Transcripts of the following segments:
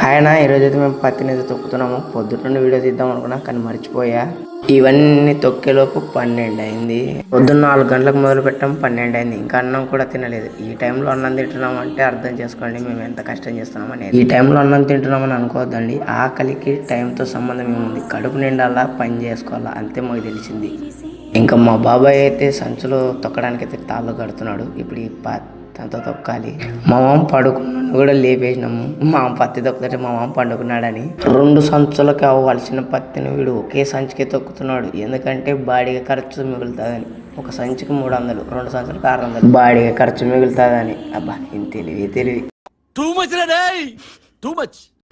ఆయన ఈరోజైతే మేము పత్తినైతే తొక్కుతున్నాము. పొద్దున్న వీడియో తీద్దాం అనుకున్నా కానీ మర్చిపోయా. ఇవన్నీ తొక్కేలోపు 12 అయింది. పొద్దున్న 4 గంటలకు మొదలు పెట్టాము, 12 అయింది. ఇంకా అన్నం కూడా తినలేదు. ఈ టైంలో అన్నం తింటున్నాం అంటే అర్థం చేసుకోండి మేము ఎంత కష్టం చేస్తున్నాం అనేది. ఈ టైంలో అన్నం తింటున్నామని అనుకోవద్దండి. ఆకలికి టైంతో సంబంధం ఏముంది, కడుపు నిండాలా పని చేసుకోవాలా అంతే మాకు తెలిసింది. ఇంకా మా బాబాయ్ అయితే సంచులు తొక్కడానికి అయితే తాళ్ళు కడుతున్నాడు. ఇప్పుడు ఈ పత్తంతా తొక్కాలి. మా మామ పడుకున్నాను కూడా లేపేసినాము. మా పత్తి తొక్కుతుంటే మా మామ పండుకున్నాడని 2 సంచులకు అవ్వాల్సిన పత్తిని వీడు ఒకే సంచికే తొక్కుతున్నాడు. ఎందుకంటే బాడీగా ఖర్చు మిగులుతుందని. ఒక సంచికి 300, 2 సంచులకు 600 బాడీగా ఖర్చు మిగులుతుందని. అబ్బా ఇంత తెలివి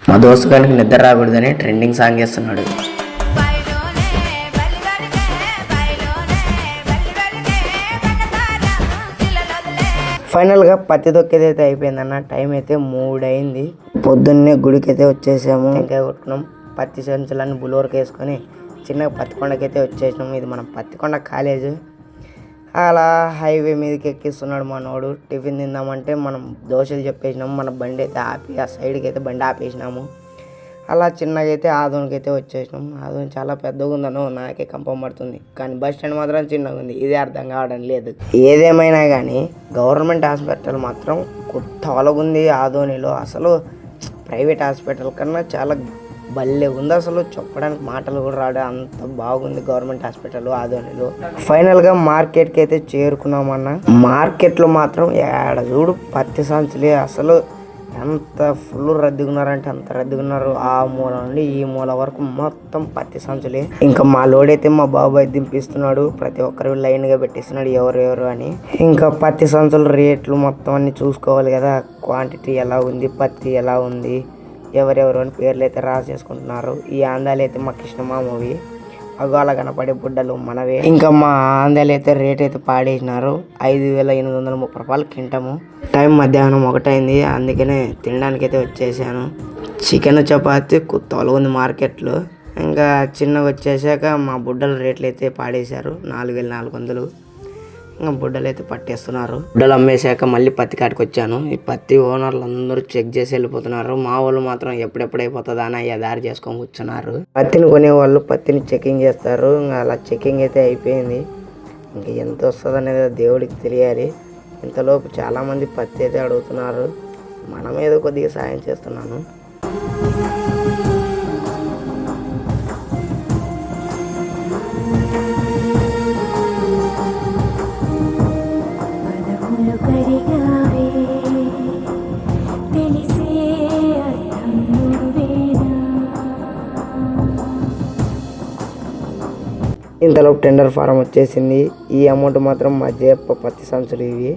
మా దోస్తు గారికి నిద్ర రాకూడదని ట్రెండింగ్ సాంగ్ చేస్తున్నాడు. ఫైనల్గా పత్తి తొక్కేది అయితే అయిపోయిందన్న. టైం అయితే 3 అయింది. పొద్దున్నే గుడికి అయితే వచ్చేసాము. ఇంకా కొట్టుకున్నాం. పత్తి సంచులన్నీ బులోర్కి వేసుకొని చిన్నగా పత్తికొండకి అయితే వచ్చేసినాము. ఇది మన పత్తికొండ కాలేజ్. అలా హైవే మీదకి ఎక్కిస్తున్నాడు మనోడు. టిఫిన్ తిందామంటే మనం దోశలు చెప్పేసినాము. మన బండి అయితే ఆపి ఆ సైడ్కి అయితే బండి ఆపేసినాము. అలా చిన్నగా అయితే ఆదోనికి అయితే వచ్చేసినాం. ఆదోని చాలా పెద్దగా ఉందనో నాకే కంపం పడుతుంది. కానీ బస్ స్టాండ్ మాత్రం చిన్నగా ఉంది. ఇదే అర్థం కావడం లేదు. ఏదేమైనా కానీ గవర్నమెంట్ హాస్పిటల్ మాత్రం కొత్త ఉంది ఆదోనిలో. అసలు ప్రైవేట్ హాస్పిటల్ కన్నా చాలా భలే ఉంది. అసలు చెప్పడానికి మాటలు కూడా రాడు, అంత బాగుంది గవర్నమెంట్ హాస్పిటల్ ఆదోనిలో. ఫైనల్గా మార్కెట్కి అయితే చేరుకున్నామన్న. మార్కెట్లో మాత్రం ఏడ చూడు పత్తి సంచులే. అసలు ఎంత ఫుల్ రద్దీగా ఉన్నారంటే అంత రద్దీగా ఉన్నారు. ఆ మూల నుండి ఈ మూల వరకు మొత్తం పత్తి సంచులే. ఇంకా మా లోడ్ అయితే మా బాబాయ్ దింపిస్తున్నాడు. ప్రతి ఒక్కరు లైన్గా పెట్టిస్తున్నాడు ఎవరెవరు అని. ఇంకా పత్తి సంచుల రేట్లు మొత్తం అన్ని చూసుకోవాలి కదా. క్వాంటిటీ ఎలా ఉంది, పత్తి ఎలా ఉంది, ఎవరెవరు అని పేర్లు అయితే రాసేసుకుంటున్నారు. ఈ ఆందాలు అయితే మా కృష్ణమామవి. అగాల కనపడే బుడ్డలు మనవే. ఇంకా మా ఆందాలు అయితే రేట్ అయితే పాడేసినారు. 5,830 రూపాయలు కింటము. టైం మధ్యాహ్నం 1 అయింది. అందుకనే తినడానికి అయితే వచ్చేసాను. చికెన్ చపాతి కొత్తగా ఉంది మార్కెట్లో. ఇంకా చిన్నగా వచ్చేసాక మా బుడ్డల రేట్లు అయితే పాడేశారు. 4,400. ఇంకా బుడ్డలు అయితే పట్టేస్తున్నారు. బుడ్డలు అమ్మేశాక మళ్ళీ పత్తి కాడికి వచ్చాను. ఈ పత్తి ఓనర్లు అందరూ చెక్ చేసి వెళ్ళిపోతున్నారు. మా వాళ్ళు మాత్రం ఎప్పుడెప్పుడు అయిపోతుందా అని దారి చేసుకొని కూర్చున్నారు. పత్తిని కొనేవాళ్ళు పత్తిని చెకింగ్ చేస్తారు. ఇంకా అలా చెకింగ్ అయితే అయిపోయింది. ఇంకా ఎంత వస్తుంది అనేది దేవుడికి తెలియాలి. ఇంతలోపు చాలామంది పత్తి అయితే అడుగుతున్నారు. మనం ఏదో కొద్దిగా సాయం చేస్తున్నాను. ఇంతలోపు టెండర్ ఫారం వచ్చేసింది. ఈ అమౌంట్ మాత్రం మా జేప్ప పత్తి సంచులు ఇవి.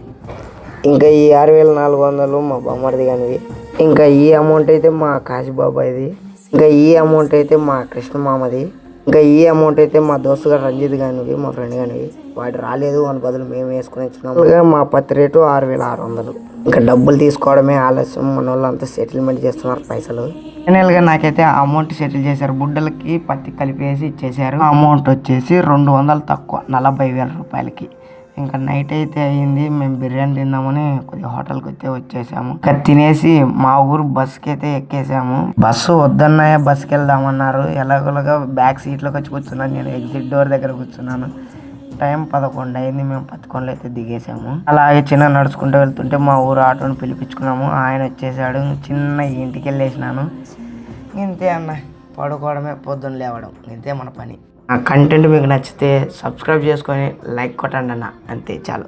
ఇంకా ఈ 6,400 మా బొమ్మడిది కానివి. ఇంకా ఈ అమౌంట్ అయితే మా కాశీబాబాయిది. ఇంకా ఈ అమౌంట్ అయితే మా కృష్ణమామది. ఇంకా ఈ అమౌంట్ అయితే మా దోస్తు గారు రంజిత్ కానివి, మా ఫ్రెండ్ కానివి. వాడు రాలేదు, వాని బదులు మేము వేసుకుని ఇచ్చినాము. ఇంకా మా పత్తి రేటు 6,600. ఇంకా డబ్బులు తీసుకోవడమే ఆలస్యం. మన వాళ్ళు అంతా సెటిల్మెంట్ చేస్తున్నారు పైసలు. ఫైనల్గా నాకైతే ఆ అమౌంట్ సెటిల్ చేశారు. బుడ్డలకి పత్తి కలిపేసి ఇచ్చేసారు. అమౌంట్ వచ్చేసి 200 తక్కువ, 40,000 రూపాయలకి. ఇంకా నైట్ అయితే అయ్యింది. మేము బిర్యానీ తిందామని కొద్దిగా హోటల్కి అయితే వచ్చేసాము. ఇంకా తినేసి మా ఊరు బస్కి అయితే ఎక్కేసాము. బస్సు వద్దన్నాయా బస్కి వెళ్దామన్నారు. ఎలాగోలాగా బ్యాక్ సీట్లోకి వచ్చి కూర్చున్నాను. నేను ఎగ్జిట్ డోర్ దగ్గర కూర్చున్నాను. టైం 11 అయింది. మేము పత్తికొండలో అయితే దిగేసాము. అలాగే చిన్న నడుచుకుంటూ వెళ్తుంటే మా ఊరు ఆటోని పిలిపించుకున్నాము. ఆయన వచ్చేసాడు. చిన్న ఇంటికి వెళ్ళేసినాను. ఇంతే అన్న, పడుకోవడమే, పొద్దున్న లేవడం, ఇంతే మన పని. ఆ కంటెంట్ మీకు నచ్చితే సబ్స్క్రైబ్ చేసుకొని లైక్ కొట్టండి అన్న, అంతే చాలు.